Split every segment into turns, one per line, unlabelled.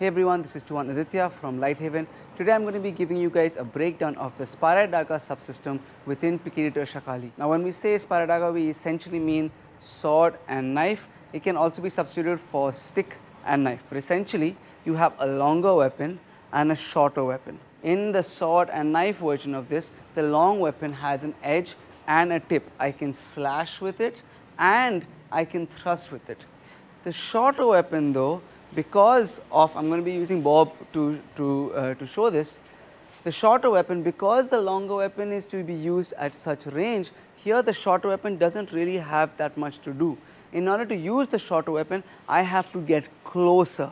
Hey everyone, this is Tuhon Aditya from LightHaven. Today I'm going to be giving you guys a breakdown of the Espada Y Daga subsystem within Pekiti Tirsia. Now when we say Espada Y Daga, we essentially mean sword and knife. It can also be substituted for stick and knife, but essentially you have a longer weapon and a shorter weapon. In the sword and knife version of this, the long weapon has an edge and a tip. I can slash with it and I can thrust with it. The shorter weapon though, because of, I'm going to be using Bob to show this, the shorter weapon, because the longer weapon is to be used at such range, here the shorter weapon doesn't really have that much to do. In order to use the shorter weapon, I have to get closer.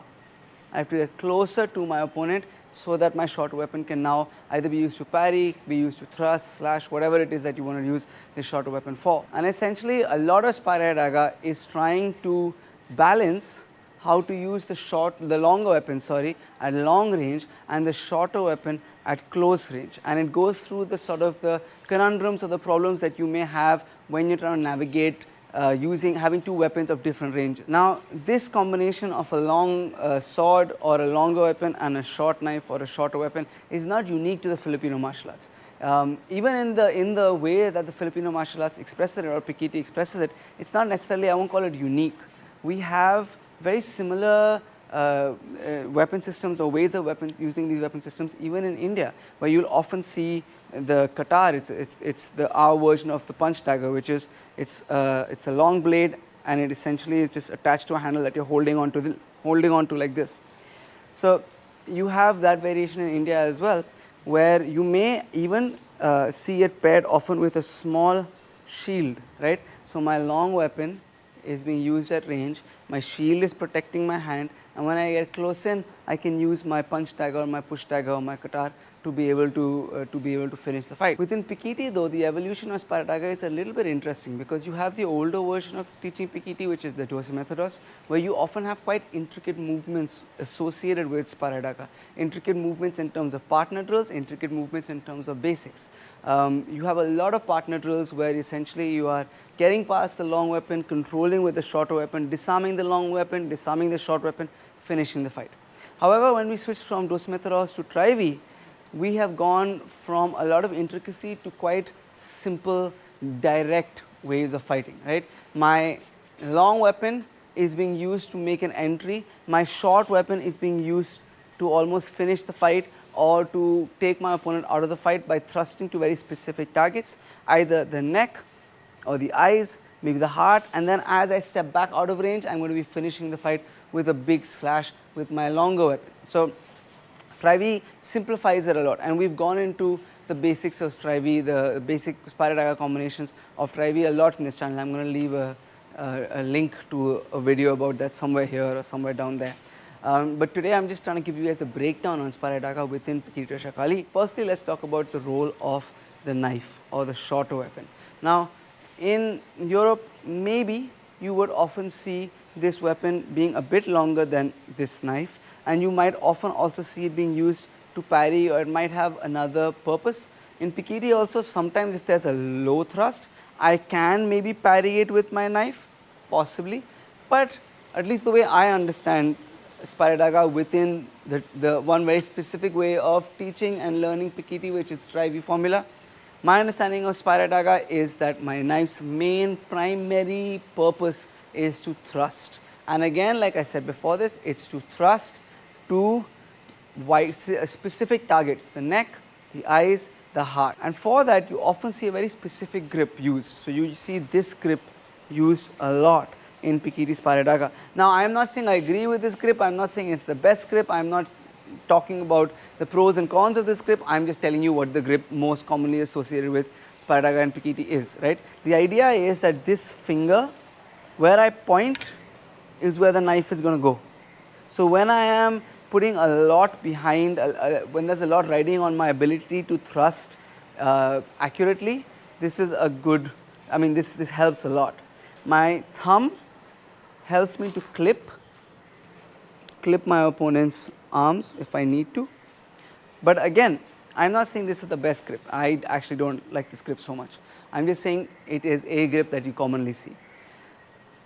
I have to get closer to my opponent so that my short weapon can now either be used to parry, be used to thrust, slash, whatever it is that you want to use the short weapon for. And essentially a lot of Espada Y Daga is trying to balance how to use the longer weapon at long range and the shorter weapon at close range, and it goes through the sort of the conundrums or the problems that you may have when you're trying to navigate having two weapons of different ranges. Now this combination of a long sword or a longer weapon and a short knife or a shorter weapon is not unique to the Filipino martial arts. Even in the way that the Filipino martial arts expresses it or Pekiti expresses it, it's not necessarily, I won't call it unique. We have very similar weapon systems or ways of using these weapon systems even in India, where you'll often see the katar. It's our version of the punch dagger, which is it's a long blade and it essentially is just attached to a handle that you're holding on to like this. So you have that variation in India as well, where you may even see it paired often with a small shield, right? So my long weapon is being used at range, my shield is protecting my hand, and when I get close in, I can use my punch dagger or my push dagger or my katar to be able to finish the fight. Within Pekiti though, the evolution of Espada Y Daga is a little bit interesting, because you have the older version of teaching Pekiti, which is the Dosi Methodos, where you often have quite intricate movements associated with Espada Y Daga. Intricate movements in terms of partner drills, intricate movements in terms of basics. You have a lot of partner drills where essentially you are getting past the long weapon, controlling with the shorter weapon, disarming the long weapon, disarming the short weapon, finishing the fight. However, when we switch from Dosi Methodos to Tri-V, we have gone from a lot of intricacy to quite simple, direct ways of fighting, right? My long weapon is being used to make an entry, my short weapon is being used to almost finish the fight or to take my opponent out of the fight by thrusting to very specific targets, either the neck or the eyes, maybe the heart, and then as I step back out of range, I'm going to be finishing the fight with a big slash with my longer weapon. So Tri-V simplifies it a lot, and we've gone into the basics of Tri-V, the basic Espada Y Daga combinations of Tri-V a lot in this channel. I'm going to leave a link to a video about that somewhere here or somewhere down there. But today I'm just trying to give you guys a breakdown on Espada Y Daga within Pekiti Tirsia. Firstly, let's talk about the role of the knife or the shorter weapon. Now, in Europe, maybe you would often see this weapon being a bit longer than this knife, and you might often also see it being used to parry, or it might have another purpose. In Pekiti also, sometimes if there's a low thrust, I can maybe parry it with my knife, possibly, but at least the way I understand Espada Y Daga within the one very specific way of teaching and learning Pekiti, which is Tri-V formula, my understanding of Espada Y Daga is that my knife's main primary purpose is to thrust. And again, like I said before this, it's to thrust to specific targets, the neck, the eyes, the heart. And for that, you often see a very specific grip used. So you see this grip used a lot in Pekiti Espada Y Daga. Now, I am not saying I agree with this grip, I am not saying it's the best grip, I am not talking about the pros and cons of this grip, I am just telling you what the grip most commonly associated with Espada Y Daga and Pekiti is, right? The idea is that this finger, where I point, is where the knife is going to go. So when I am putting a lot behind, when there's a lot riding on my ability to thrust accurately, this is a good, this helps a lot. My thumb helps me to clip my opponent's arms if I need to. But again, I'm not saying this is the best grip. I actually don't like this grip so much. I'm just saying it is a grip that you commonly see.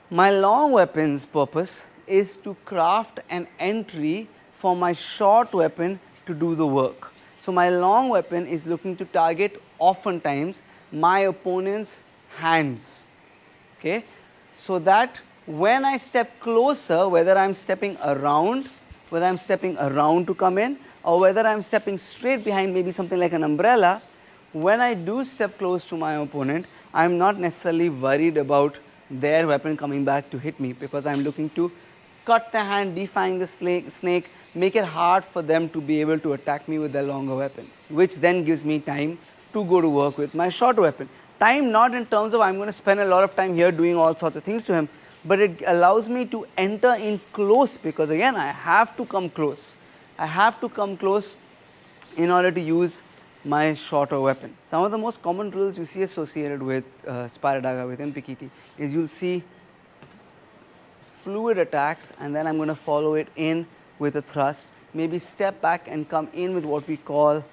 My long weapon's purpose is to craft an entry for my short weapon to do the work. So my long weapon is looking to target oftentimes my opponent's hands, okay, so that when I step closer, whether I am stepping around, to come in, or whether I am stepping straight behind, maybe something like an umbrella, when I do step close to my opponent, I am not necessarily worried about their weapon coming back to hit me, because I am looking to cut the hand, defying the snake, make it hard for them to be able to attack me with their longer weapon, which then gives me time to go to work with my short weapon. Time not in terms of I'm going to spend a lot of time here doing all sorts of things to him, but it allows me to enter in close, because again I have to come close. I have to come close in order to use my shorter weapon. Some of the most common drills you see associated with Espada Y Daga within Pekiti is you'll see fluid attacks, and then I'm going to follow it in with a thrust, maybe step back and come in with what we call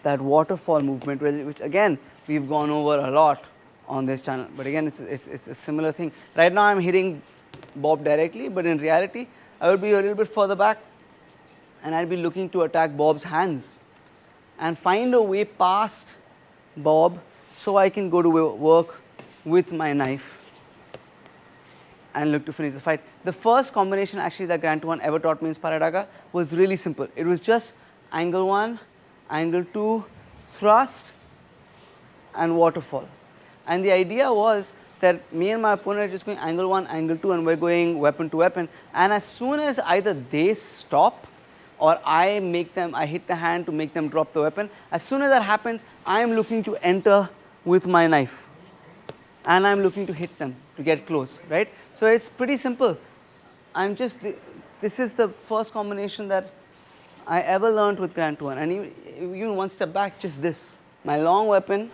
that waterfall movement, which again we've gone over a lot on this channel, but again it's a similar thing. Right now I'm hitting Bob directly, but in reality I would be a little bit further back and I'd be looking to attack Bob's hands and find a way past Bob so I can go to work with my knife and look to finish the fight. The first combination actually that Grant Tuhon ever taught me in Espada Y Daga was really simple. It was just angle 1, angle 2, thrust and waterfall. And the idea was that me and my opponent are just going angle 1, angle 2, and we're going weapon to weapon, and as soon as either they stop or I hit the hand to make them drop the weapon, as soon as that happens, I am looking to enter with my knife and I'm looking to hit them, to get close, right? So it's pretty simple. This is the first combination that I ever learned with Grant Tuhon, and even one step back, just this. My long weapon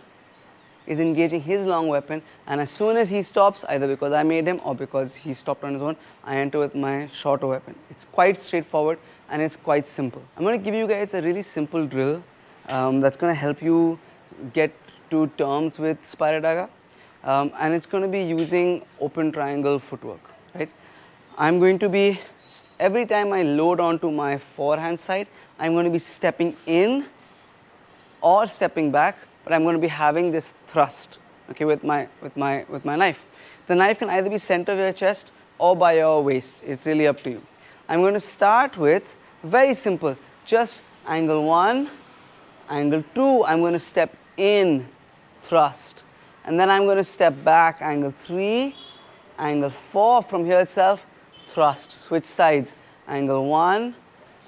is engaging his long weapon, and as soon as he stops, either because I made him or because he stopped on his own, I enter with my shorter weapon. It's quite straightforward and it's quite simple. I'm going to give you guys a really simple drill that's going to help you get to terms with Espada Y Daga, and it's going to be using open triangle footwork, right? I'm going to be, every time I load onto my forehand side, I'm going to be stepping in or stepping back, but I'm going to be having this thrust, okay, with my knife. The knife can either be center of your chest or by your waist. It's really up to you. I'm going to start with very simple, just angle 1, angle 2. I'm going to step in, thrust, and then I'm going to step back, angle 3, angle 4. From here itself, thrust. Switch sides, angle 1,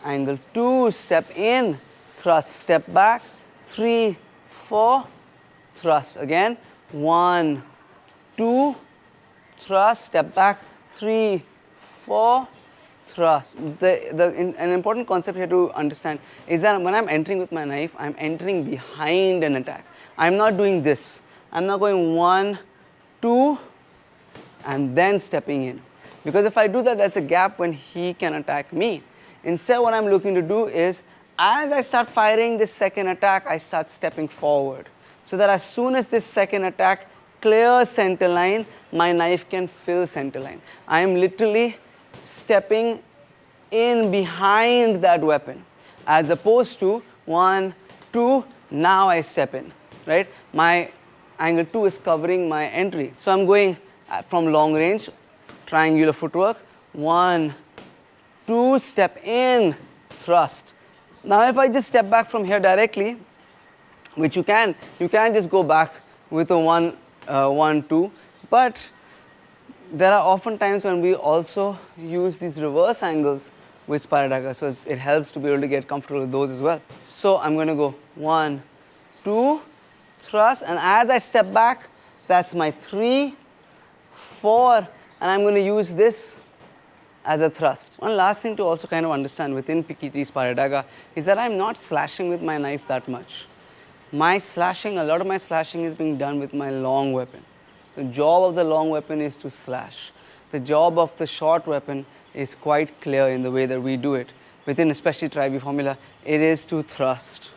angle 2. Step in, thrust. Step back, 3, 4, thrust. Again, 1, 2, thrust, step back, 3, 4, thrust. An important concept here to understand is that when I'm entering with my knife, I'm entering behind an attack. I'm not doing this. I'm not going 1, 2, and then stepping in. Because if I do that, there's a gap when he can attack me. Instead, what I'm looking to do is, as I start firing this second attack, I start stepping forward, so that as soon as this second attack clears center line, my knife can fill center line. I am literally stepping in behind that weapon, as opposed to 1, 2, now I step in, right? My angle 2 is covering my entry. So I'm going from long range, triangular footwork, 1, 2, step in, thrust. Now if I just step back from here directly, which you can just go back with a 1, 2, but there are often times when we also use these reverse angles with Espada Y Daga, so it helps to be able to get comfortable with those as well. So I'm going to go 1, 2, thrust, and as I step back, that's my 3, 4, and I'm going to use this as a thrust. One last thing to also kind of understand within Pekiti Espada Y Daga is that I'm not slashing with my knife that much. A lot of my slashing is being done with my long weapon. The job of the long weapon is to slash. The job of the short weapon is quite clear in the way that we do it. Within especially Tri-V formula, it is to thrust.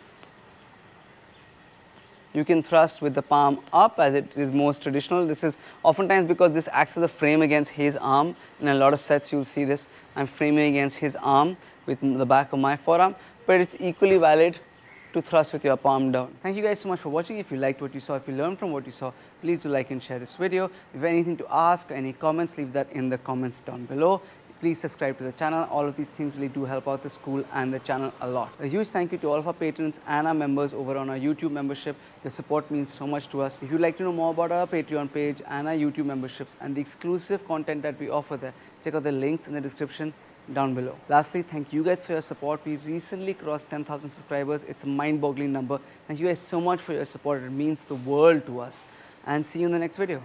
You can thrust with the palm up as it is most traditional. This is oftentimes because this acts as a frame against his arm. In a lot of sets you'll see this. I'm framing against his arm with the back of my forearm, but it's equally valid to thrust with your palm down. Thank you guys so much for watching. If you liked what you saw, if you learned from what you saw, please do like and share this video. If you have anything to ask or any comments, leave that in the comments down below. Please subscribe to the channel. All of these things really do help out the school and the channel a lot. A huge thank you to all of our patrons and our members over on our YouTube membership. Your support means so much to us. If you'd like to know more about our Patreon page and our YouTube memberships and the exclusive content that we offer there, check out the links in the description down below. Lastly, thank you guys for your support. We recently crossed 10,000 subscribers. It's a mind-boggling number. Thank you guys so much for your support. It means the world to us. And see you in the next video.